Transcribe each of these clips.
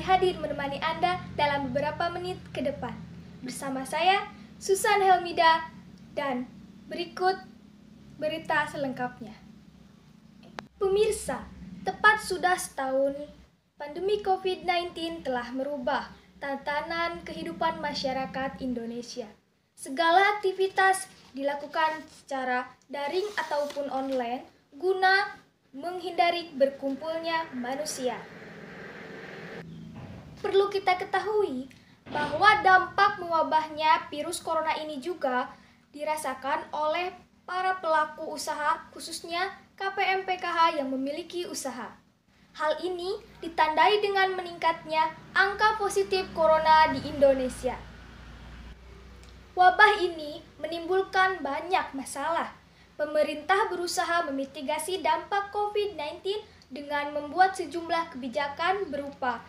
kembali hadir menemani Anda dalam beberapa menit ke depan. Bersama saya, Susan Helmida, dan berikut berita selengkapnya. Pemirsa, tepat sudah setahun, pandemi COVID-19 telah merubah tatanan kehidupan masyarakat Indonesia. Segala aktivitas dilakukan secara daring ataupun online guna menghindari berkumpulnya manusia. Perlu kita ketahui bahwa dampak mewabahnya virus corona ini juga dirasakan oleh para pelaku usaha, khususnya KPM PKH yang memiliki usaha. Hal ini ditandai dengan meningkatnya angka positif corona di Indonesia. Wabah ini menimbulkan banyak masalah. Pemerintah berusaha memitigasi dampak COVID-19 dengan membuat sejumlah kebijakan berupa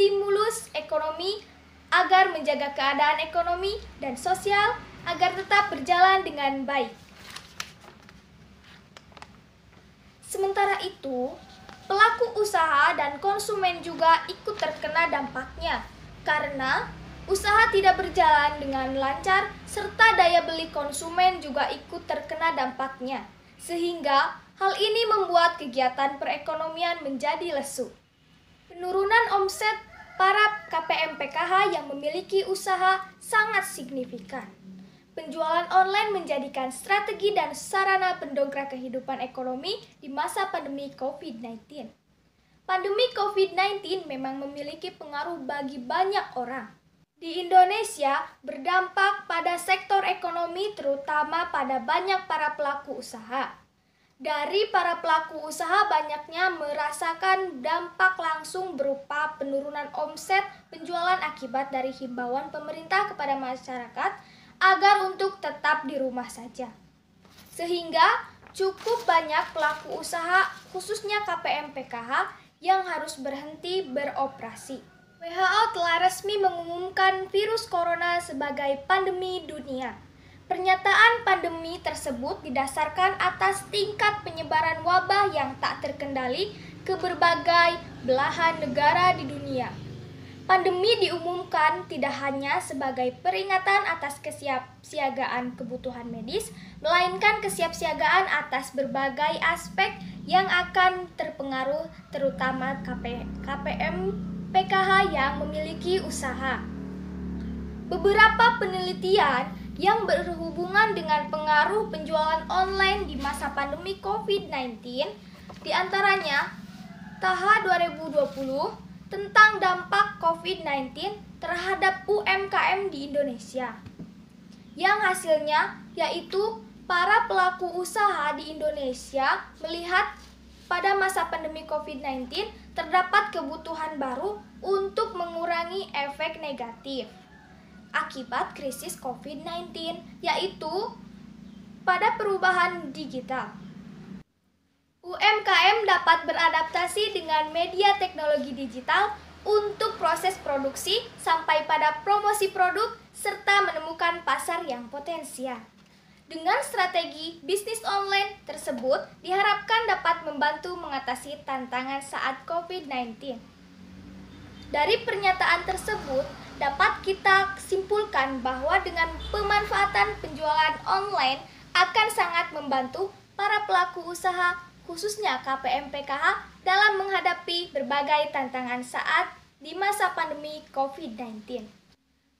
stimulus ekonomi agar menjaga keadaan ekonomi dan sosial agar tetap berjalan dengan baik. Sementara itu, pelaku usaha dan konsumen juga ikut terkena dampaknya karena usaha tidak berjalan dengan lancar serta daya beli konsumen juga ikut terkena dampaknya. Sehingga hal ini membuat kegiatan perekonomian menjadi lesu. Penurunan omset para KPM PKH yang memiliki usaha sangat signifikan. Penjualan online menjadikan strategi dan sarana pendongkrak kehidupan ekonomi di masa pandemi COVID-19. Pandemi COVID-19 memang memiliki pengaruh bagi banyak orang. Di Indonesia berdampak pada sektor ekonomi terutama pada banyak para pelaku usaha. Dari para pelaku usaha banyaknya merasakan dampak langsung berupa penurunan omset penjualan akibat dari himbauan pemerintah kepada masyarakat agar untuk tetap di rumah saja. Sehingga cukup banyak pelaku usaha khususnya KPM PKH yang harus berhenti beroperasi. WHO telah resmi mengumumkan virus corona sebagai pandemi dunia. Pernyataan pandemi tersebut didasarkan atas tingkat penyebaran wabah yang tak terkendali ke berbagai belahan negara di dunia. Pandemi diumumkan tidak hanya sebagai peringatan atas kesiapsiagaan kebutuhan medis, melainkan kesiapsiagaan atas berbagai aspek yang akan terpengaruh, terutama KPM PKH yang memiliki usaha. Beberapa penelitian yang berhubungan dengan pengaruh penjualan online di masa pandemi COVID-19, diantaranya TAHA 2020 tentang dampak COVID-19 terhadap UMKM di Indonesia. Yang hasilnya yaitu para pelaku usaha di Indonesia melihat pada masa pandemi COVID-19 terdapat kebutuhan baru untuk mengurangi efek negatif akibat krisis COVID-19, yaitu pada perubahan digital. UMKM dapat beradaptasi dengan media teknologi digital untuk proses produksi sampai pada promosi produk serta menemukan pasar yang potensial. Dengan strategi bisnis online tersebut diharapkan dapat membantu mengatasi tantangan saat COVID-19. Dari pernyataan tersebut, dapat kita simpulkan bahwa dengan pemanfaatan penjualan online akan sangat membantu para pelaku usaha, khususnya KPM PKH, dalam menghadapi berbagai tantangan saat di masa pandemi COVID-19.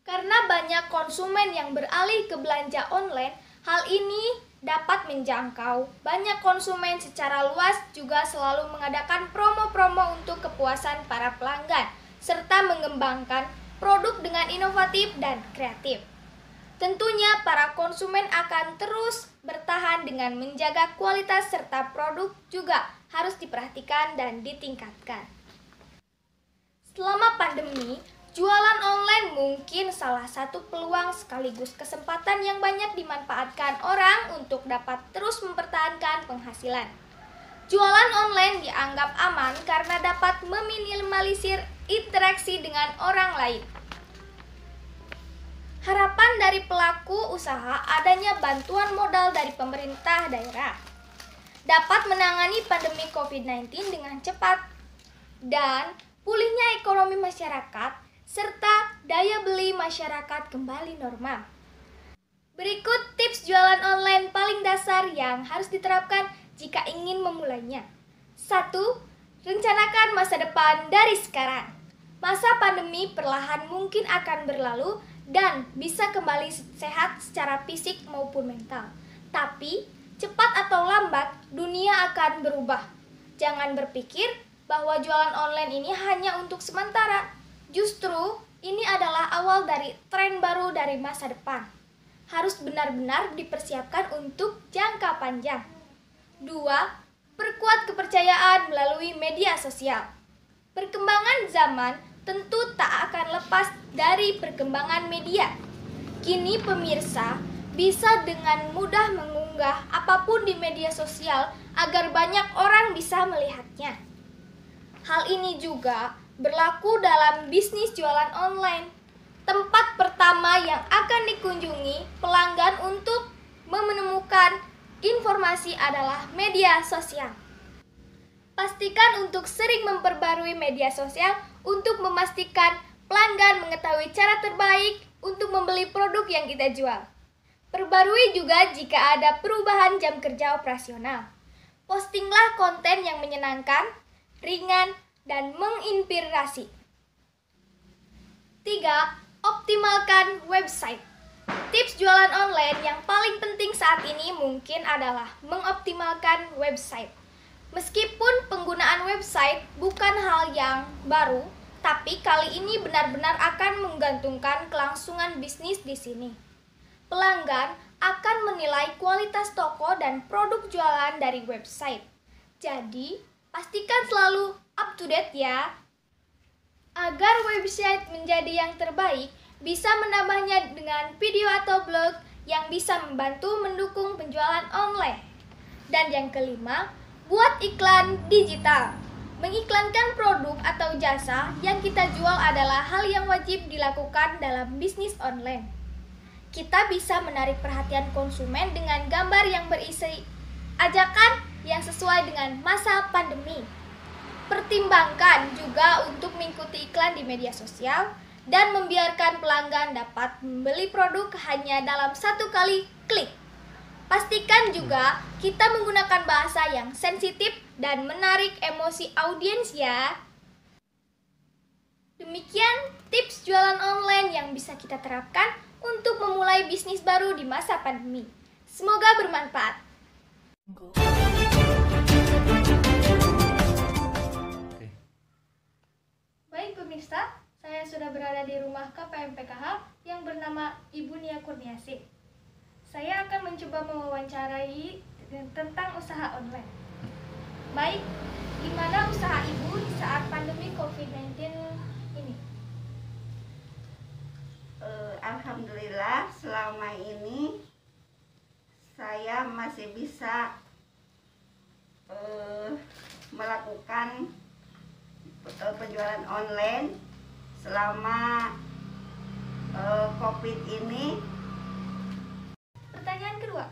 Karena banyak konsumen yang beralih ke belanja online, hal ini dapat menjangkau banyak konsumen secara luas juga selalu mengadakan promo-promo untuk kepuasan para pelanggan, serta mengembangkan produk dengan inovatif dan kreatif. Tentunya para konsumen akan terus bertahan dengan menjaga kualitas serta produk juga harus diperhatikan dan ditingkatkan. Selama pandemi, jualan online mungkin salah satu peluang sekaligus kesempatan yang banyak dimanfaatkan orang untuk dapat terus mempertahankan penghasilan. Jualan online dianggap aman karena dapat meminimalisir interaksi dengan orang lain. Harapan dari pelaku usaha adanya bantuan modal dari pemerintah daerah dapat menangani pandemi COVID-19 dengan cepat dan pulihnya ekonomi masyarakat, serta daya beli masyarakat kembali normal. Berikut tips jualan online paling dasar yang harus diterapkan jika ingin memulainya. 1. Rencanakan masa depan dari sekarang. Masa pandemi perlahan mungkin akan berlalu dan bisa kembali sehat secara fisik maupun mental. Tapi, cepat atau lambat, dunia akan berubah. Jangan berpikir bahwa jualan online ini hanya untuk sementara. Justru, ini adalah awal dari tren baru dari masa depan. Harus benar-benar dipersiapkan untuk jangka panjang. 2. Perkuat kepercayaan melalui media sosial. Perkembangan zaman tentu tak akan lepas dari perkembangan media. Kini pemirsa bisa dengan mudah mengunggah apapun di media sosial agar banyak orang bisa melihatnya. Hal ini juga berlaku dalam bisnis jualan online. Tempat pertama yang akan dikunjungi pelanggan untuk menemukan informasi adalah media sosial. Pastikan untuk sering memperbarui media sosial untuk memastikan pelanggan mengetahui cara terbaik untuk membeli produk yang kita jual. Perbarui juga jika ada perubahan jam kerja operasional. Postinglah konten yang menyenangkan, ringan, dan menginspirasi. 3. Optimalkan website. Tips jualan online yang paling penting saat ini mungkin adalah mengoptimalkan website. Meskipun penggunaan website bukan hal yang baru, tapi kali ini benar-benar akan menggantungkan kelangsungan bisnis di sini. Pelanggan akan menilai kualitas toko dan produk jualan dari website. Jadi, pastikan selalu up to date ya. Agar website menjadi yang terbaik, bisa menambahnya dengan video atau blog yang bisa membantu mendukung penjualan online. Dan yang kelima, buat iklan digital. Mengiklankan produk atau jasa yang kita jual adalah hal yang wajib dilakukan dalam bisnis online. Kita bisa menarik perhatian konsumen dengan gambar yang berisi ajakan yang sesuai dengan masa pandemi. Pertimbangkan juga untuk mengikuti iklan di media sosial dan membiarkan pelanggan dapat membeli produk hanya dalam satu kali klik. Pastikan juga kita menggunakan bahasa yang sensitif dan menarik emosi audiens ya. Demikian tips jualan online yang bisa kita terapkan untuk memulai bisnis baru di masa pandemi. Semoga bermanfaat. Baik pemirsa, saya sudah berada di rumah KPM-PKH yang bernama Ibu Nia Kurniasih. Saya akan mencoba mewawancarai tentang usaha online. Baik, gimana usaha Ibu di saat pandemi COVID-19 ini? Alhamdulillah selama ini saya masih bisa melakukan penjualan online selama COVID ini. Pertanyaan kedua,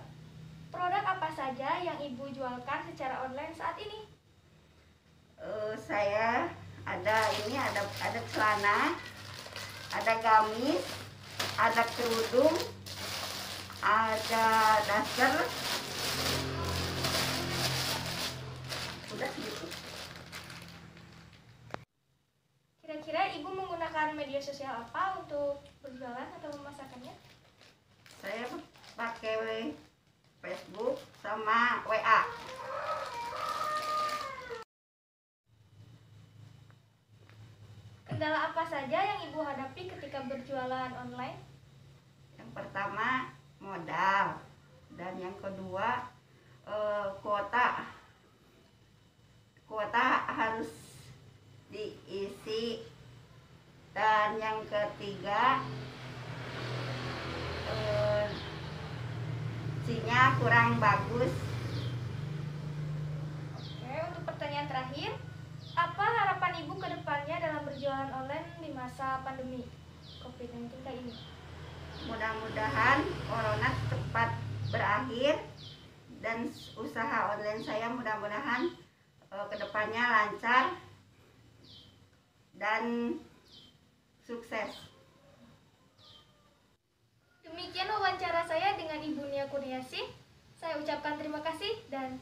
produk apa saja yang Ibu jualkan secara online saat ini? Saya ada celana, ada gamis, ada kerudung, ada daster, udah gitu. Kira-kira Ibu menggunakan media sosial apa untuk berjualan atau memasarkannya? Saya pakai Facebook sama WA. Kendala apa saja yang Ibu hadapi ketika berjualan online? Yang pertama modal, dan yang kedua kuota harus diisi, dan yang ketiga sinyal kurang bagus. Oke, untuk pertanyaan terakhir, apa harapan Ibu ke depannya dalam berjualan online di masa pandemi COVID-19 kali ini? Mudah-mudahan corona cepat berakhir dan usaha online saya mudah-mudahan kedepannya lancar dan sukses. Demikian wawancara saya dengan Ibu Nia Kurniasih. Saya ucapkan terima kasih dan